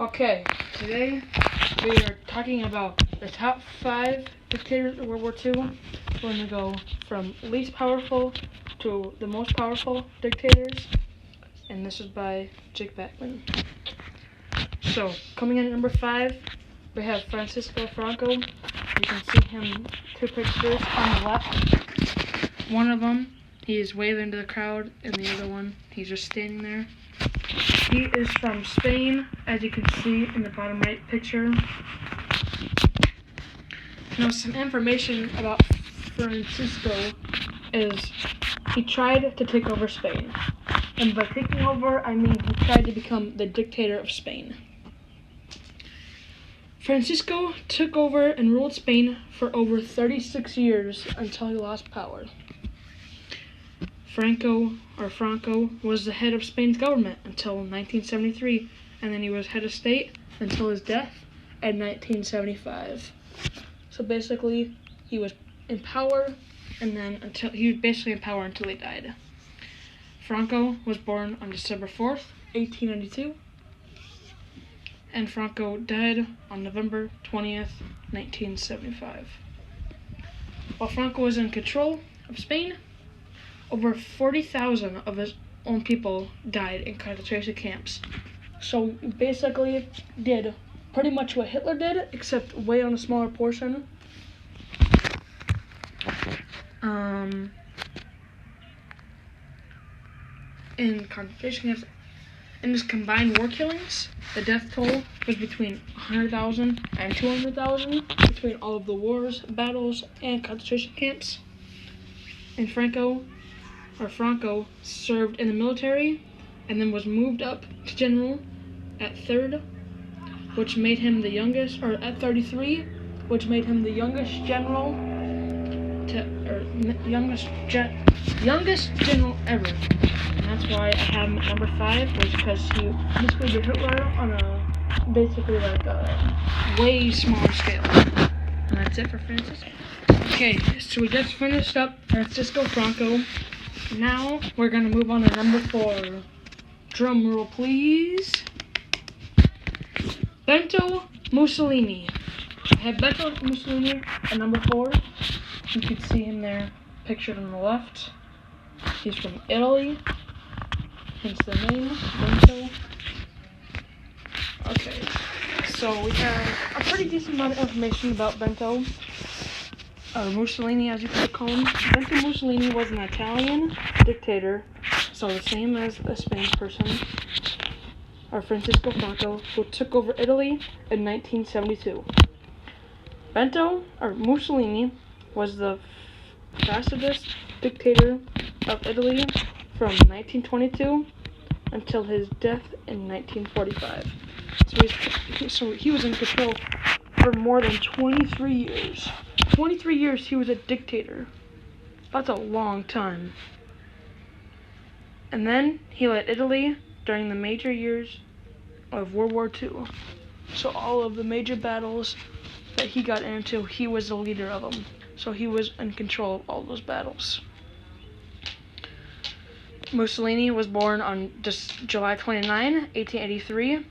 Okay, today we are talking about the top 5 dictators of World War II. We're going to go from least powerful to the most powerful dictators, and this is by Jake Backman. So, coming in at number 5, we have Francisco Franco. You can see him 2 pictures on the left. One of them, he's waving to the crowd, and the other one, he's just standing there. He is from Spain, as you can see in the bottom right picture. Now, some information about Francisco is he tried to take over Spain. And by taking over, I mean he tried to become the dictator of Spain. Francisco took over and ruled Spain for over 36 years until he lost power. Franco was the head of Spain's government until 1973, and then he was head of state until his death in 1975. So basically, he was in power, and then until he was basically in power until he died. Franco was born on December 4th, 1892, and Franco died on November 20th, 1975. While Franco was in control of Spain, over 40,000 of his own people died in concentration camps. So basically did pretty much what Hitler did, except way on a smaller portion. In concentration camps, in his combined war killings, the death toll was between 100,000 and 200,000 between all of the wars, battles, and concentration camps. And Franco served in the military and then was moved up to general at 3rd, which made him the youngest, or at 33, which made him the youngest general youngest general ever. And that's why I have him at number 5, was because he basically did Hitler on a way smaller scale. And that's it for Francisco. Okay, so we just finished up Francisco Franco. Now we're going to move on to number 4. Drum roll, please. Benito Mussolini. I have Benito Mussolini at number 4. You can see him there, pictured on the left. He's from Italy, hence the name, Benito. Okay, so we have a pretty decent amount of information about Benito. Mussolini, as you could call him. Benito Mussolini was an Italian dictator, so the same as a Spanish person, or Francisco Franco, who took over Italy in 1972. Mussolini was the fastest dictator of Italy from 1922 until his death in 1945. So he was in control for more than 23 years. 23 years he was a dictator. That's a long time. And then he led Italy during the major years of World War II. So all of the major battles that he got into, he was the leader of them. So he was in control of all those battles. Mussolini was born on July 29, 1883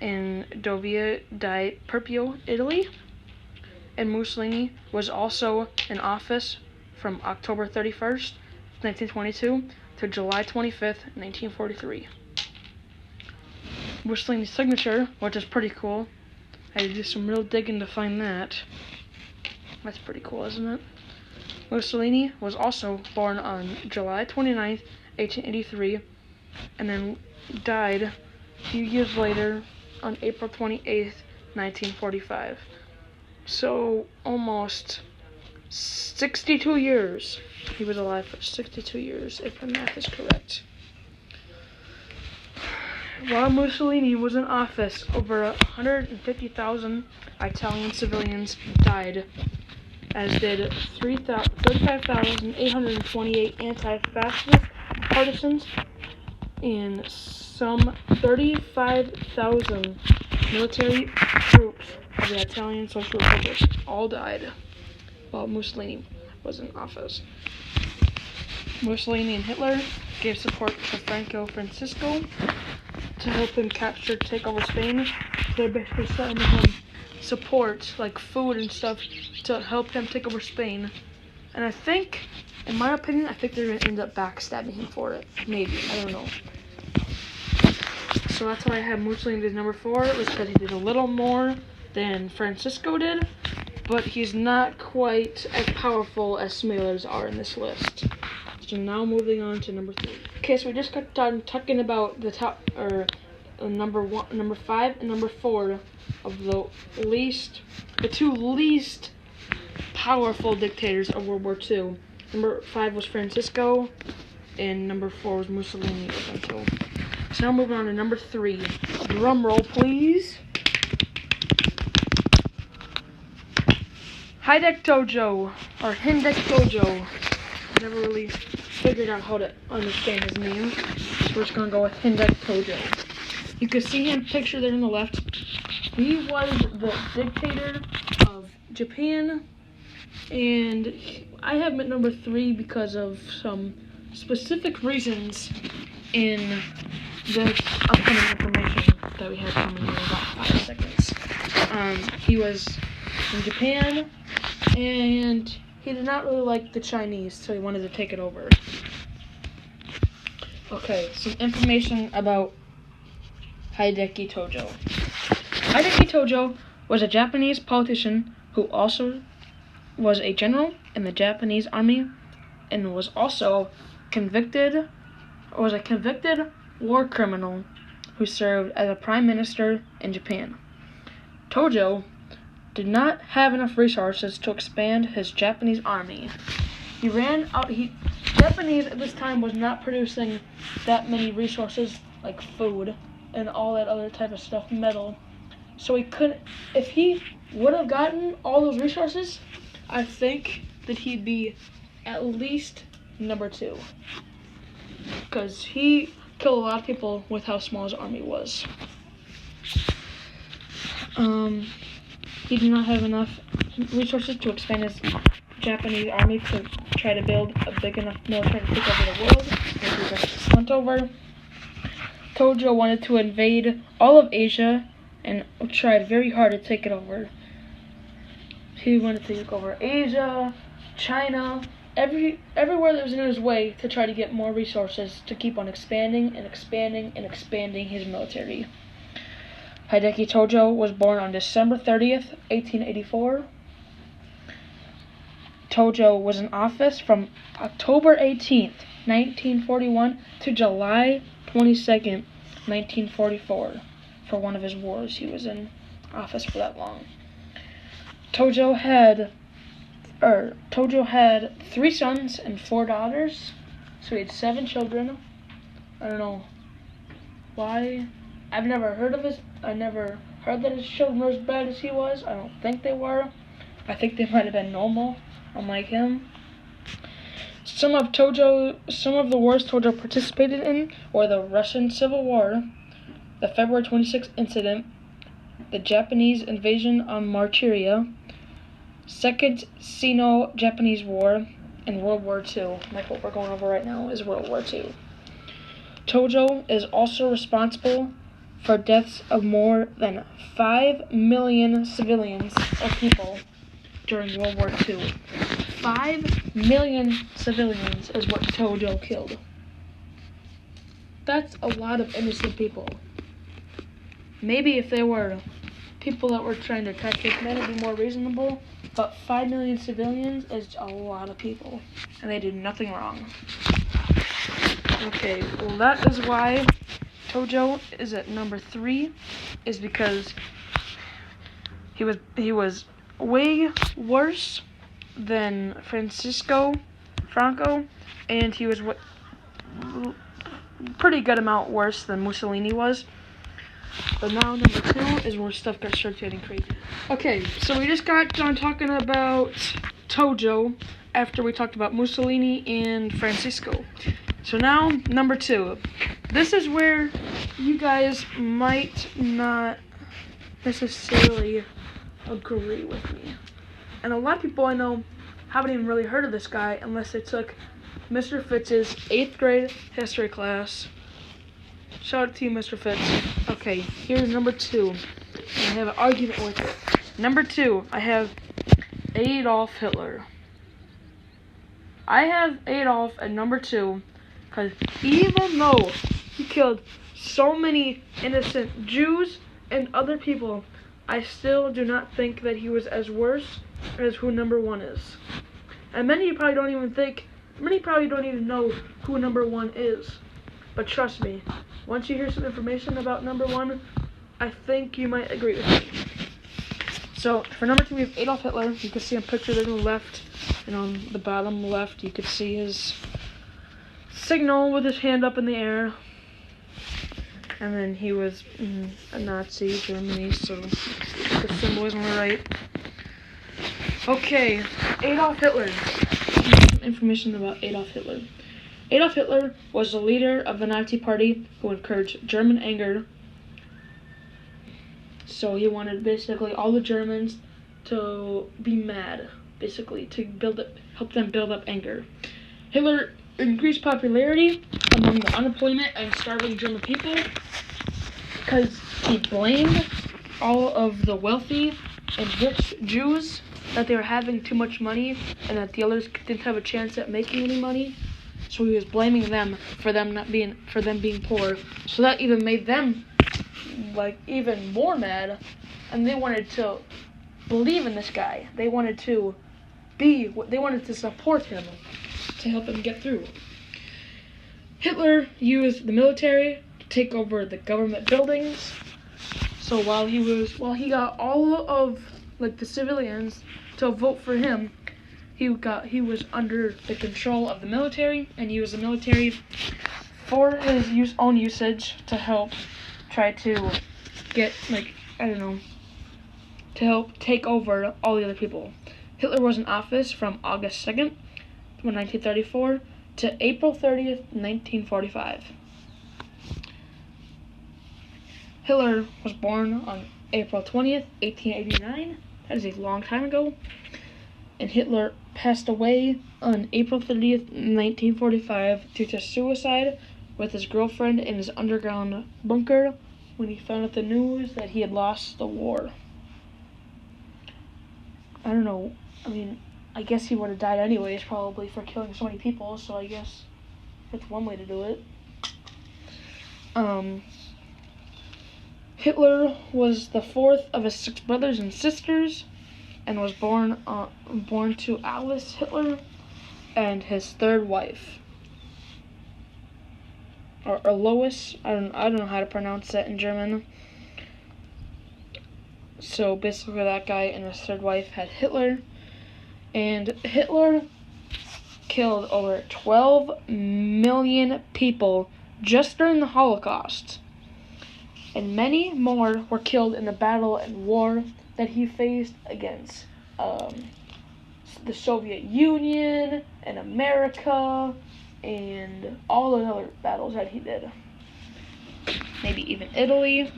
in Dovia di Perpio, Italy. And Mussolini was also in office from October 31st, 1922 to July 25th, 1943. Mussolini's signature, which is pretty cool. I had to do some real digging to find that. That's pretty cool, isn't it? Mussolini was also born on July 29th, 1883, and then died a few years later on April 28th, 1945. So, almost 62 years. He was alive for 62 years, if the math is correct. While Mussolini was in office, over 150,000 Italian civilians died, as did 35,828 anti-fascist partisans and some 35,000 military troops of the Italian Social Republic all died while Mussolini was in office. Mussolini and Hitler gave support to Francisco, to help him take over Spain. They're basically sending him support, like food and stuff, to help him take over Spain. And I think, in my opinion, I think they're going to end up backstabbing him for it. Maybe. I don't know. So that's why I have Mussolini as number 4. It was because he did a little more than Francisco did, but he's not quite as powerful as some others are in this list. So now moving on to number 3. Okay, so we just got done talking about the top, or number 5 and number 4 of the two least powerful dictators of World War II. Number 5 was Francisco, and number 4 was Mussolini. So now moving on to number 3. Drum roll, please. Hideki Tojo, or Hideki Tojo. Never really figured out how to understand his name, so we're just gonna go with Hideki Tojo. You can see him pictured there on the left. He was the dictator of Japan, and I have him at number 3 because of some specific reasons in the upcoming information that we have coming in about 5 seconds. He was in Japan, and he did not really like the Chinese, so he wanted to take it over. Okay, some information about Hideki Tojo. Hideki Tojo was a Japanese politician who also was a general in the Japanese army, and was also a convicted war criminal who served as a prime minister in Japan. Tojo did not have enough resources to expand his Japanese army. Japanese at this time was not producing that many resources like food and all that other type of stuff, metal. So if he would have gotten all those resources, I think that he'd be at least number 2. Because he killed a lot of people with how small his army was. He did not have enough resources to expand his Japanese army to try to build a big enough military to take over the world. And he just went over. Tojo wanted to invade all of Asia and tried very hard to take it over. He wanted to take over Asia, China, everywhere that was in his way to try to get more resources to keep on expanding and expanding and expanding his military. Hideki Tojo was born on December 30th, 1884. Tojo was in office from October 18th, 1941 to July 22nd, 1944. For one of his wars, he was in office for that long. Tojo had 3 sons and 4 daughters, so he had 7 children. I don't know why. I never heard that his children were as bad as he was. I don't think they were. I think they might have been normal, unlike him. Some of the wars Tojo participated in were the Russian Civil War, the February 26th incident, the Japanese invasion on Manchuria, Second Sino-Japanese War, and World War II. Like what we're going over right now is World War II. Tojo is also responsible for deaths of more than 5 million civilians or people during World War II. 5 million civilians is what Tojo killed. That's a lot of innocent people. Maybe if they were people that were trying to attack this man, it'd be more reasonable, but 5 million civilians is a lot of people, and they did nothing wrong. Okay, well that is why Tojo is at number 3, is because he was way worse than Franco, and he was pretty good amount worse than Mussolini was. But now number 2 is where stuff starts getting crazy. Okay, so we just got done talking about Tojo after we talked about Mussolini and Francisco. So now number 2. This is where you guys might not necessarily agree with me. And a lot of people I know haven't even really heard of this guy unless they took Mr. Fitz's 8th grade history class Shout out to you, Mr. Fitz. Okay, here's number 2. I have an argument with it. Number 2, I have Adolf Hitler. I have Adolf at number 2 because even though he killed so many innocent Jews and other people, I still do not think that he was as worse as who number 1 is. And many probably don't even know who number 1 is. But trust me, once you hear some information about number 1, I think you might agree with me. So for number 2, we have Adolf Hitler. You can see him pictured on the left, and on the bottom left, you can see his signal with his hand up in the air. And then he was a Nazi, Germany, so the symbol isn't right. Okay, Adolf Hitler. Some information about Adolf Hitler. Adolf Hitler was the leader of the Nazi Party who encouraged German anger. So he wanted basically all the Germans to be mad, basically, to help them build up anger. Hitler increased popularity among the unemployment and starving German people because he blamed all of the wealthy and rich Jews that they were having too much money and that the others didn't have a chance at making any money. So he was blaming them for them being poor. So that even made them even more mad, and they wanted to believe in this guy. They wanted to support him to help him get through. Hitler used the military to take over the government buildings. So while he got all of the civilians to vote for him, he was under the control of the military, and he used the military for his own usage to help try to get, to help take over all the other people. Hitler was in office from August 2nd, 1934 to April 30th, 1945. Hitler was born on April 20th, 1889. That is a long time ago. And Hitler passed away on April 30th, 1945 due to suicide with his girlfriend in his underground bunker when he found out the news that he had lost the war. I don't know. I guess he would have died anyways, probably, for killing so many people, so I guess that's one way to do it. Hitler was the 4th of his 6 brothers and sisters, and was born to Alice Hitler and his 3rd wife, or Lois. I don't know how to pronounce that in German. So basically, that guy and his 3rd wife had Hitler, and Hitler killed over 12 million people just during the Holocaust, and many more were killed in the battle and war that he faced against the Soviet Union and America and all those other battles that he did. Maybe even Italy.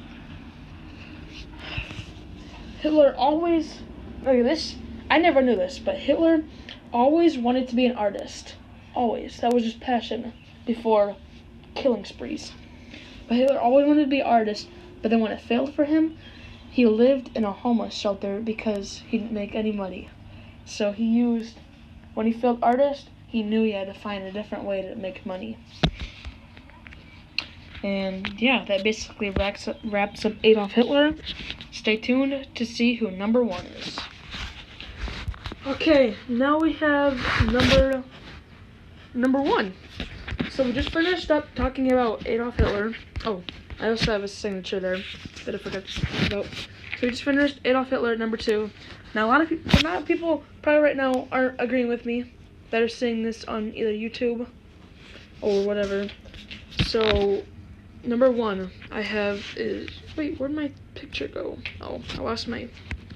Hitler always, look at this, I never knew this, but Hitler always wanted to be an artist. Always. That was his passion before killing sprees. But Hitler always wanted to be an artist, but then when it failed for him, he lived in a homeless shelter because he didn't make any money. So when he failed artist, he knew he had to find a different way to make money. And yeah, that basically wraps up Adolf Hitler. Stay tuned to see who number 1 is. Okay, now we have number 1. So we just finished up talking about Adolf Hitler. Oh, I also have a signature there that I forgot to talk about. So we just finished Adolf Hitler at number 2. Now a lot of people probably right now aren't agreeing with me that are seeing this on either YouTube or whatever. So number 1 I have is, wait, where'd my picture go? Oh, I lost my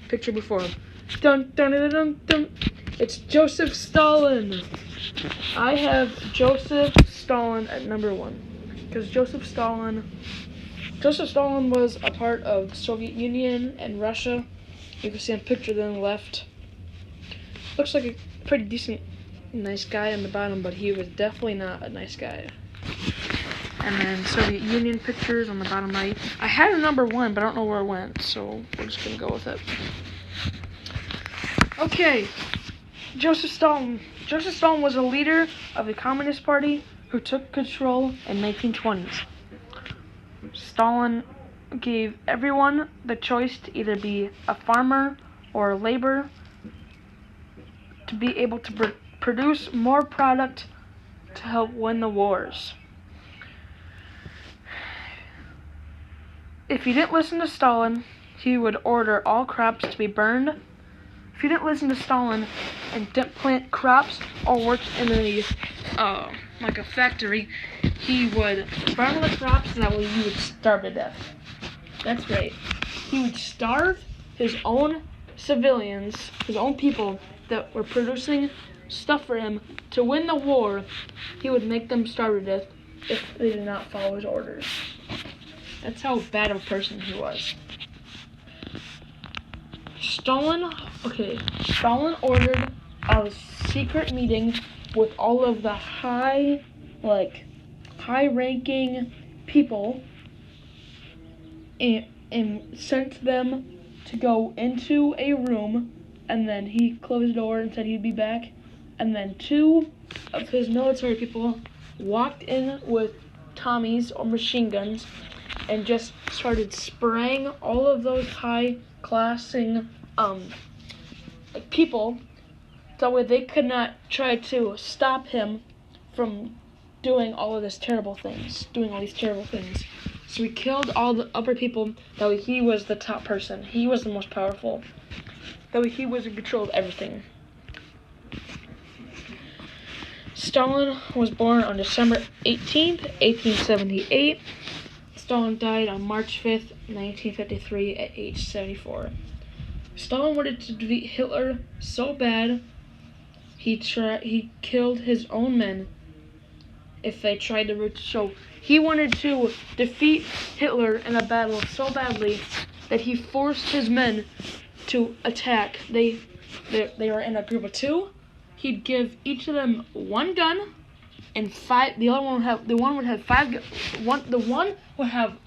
picture before. Dun dun dun dun dun. It's Joseph Stalin. I have Joseph Stalin at number 1 because Joseph Stalin was a part of the Soviet Union and Russia. You can see him pictured on the left. Looks like a pretty decent, nice guy on the bottom, but he was definitely not a nice guy. And then Soviet Union pictures on the bottom right. I had a number 1, but I don't know where it went, so we're just gonna go with it. Okay, Joseph Stalin. Joseph Stalin was a leader of the Communist Party who took control in 1920s. Stalin gave everyone the choice to either be a farmer or a laborer to be able to produce more product to help win the wars. If you didn't listen to Stalin, he would order all crops to be burned. If you didn't listen to Stalin and didn't plant crops or work in like a factory, he would burn the crops and that way you would starve to death. That's right. He would starve his own civilians, his own people that were producing stuff for him to win the war. He would make them starve to death if they did not follow his orders. That's how bad of a person he was. Stalin ordered a secret meeting with all of the high-ranking people and sent them to go into a room, and then he closed the door and said he'd be back, and then 2 of his military people walked in with Tommies or machine guns and just started spraying all of those high-classing people, that way they could not try to stop him from doing all these terrible things. So he killed all the upper people, that way he was the top person. He was the most powerful. That way he was in control of everything. Stalin was born on December 18th, 1878. Stalin died on March 5th, 1953 at age 74. Stalin wanted to defeat Hitler so bad, he killed his own men if they tried to so he wanted to defeat Hitler in a battle so badly that he forced his men to attack. They were in a group of 2. He'd give each of them 1 gun and 5. The one would have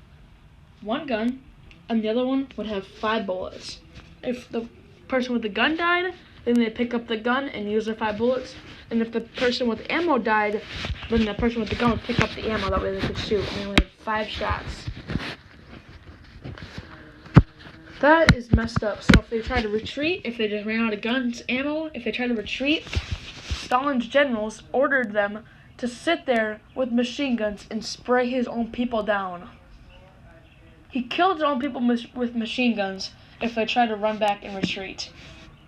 1 gun and the other one would have 5 bullets. If the person with the gun died, then they'd pick up the gun and use their 5 bullets. And if the person with the ammo died, then the person with the gun would pick up the ammo, that way they could shoot. And they only had 5 shots. That is messed up. So if they tried to retreat, if they just ran out of guns, ammo, if they tried to retreat, Stalin's generals ordered them to sit there with machine guns and spray his own people down. He killed his own people with machine guns if they tried to run back and retreat,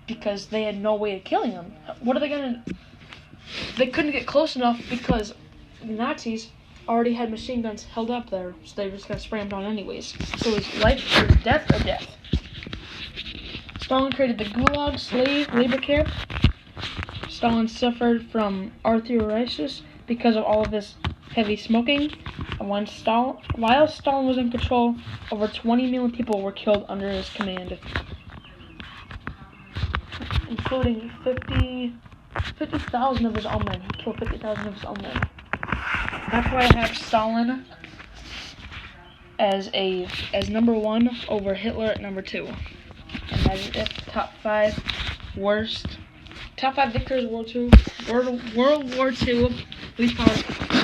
because they had no way of killing them. What are they gonna? They couldn't get close enough because the Nazis already had machine guns held up there, so they were just gonna spray them down anyways. So it was death or death. Stalin created the Gulag slave labor camp. Stalin suffered from arthritis because of all of this heavy smoking. And while Stalin was in control, over 20 million people were killed under his command, including 50,000 of his own men. He killed 50,000 of his own men. That's why I have Stalin as number 1 over Hitler at number 2. And that is it. Top 5 dictators of World War II. Least powerful.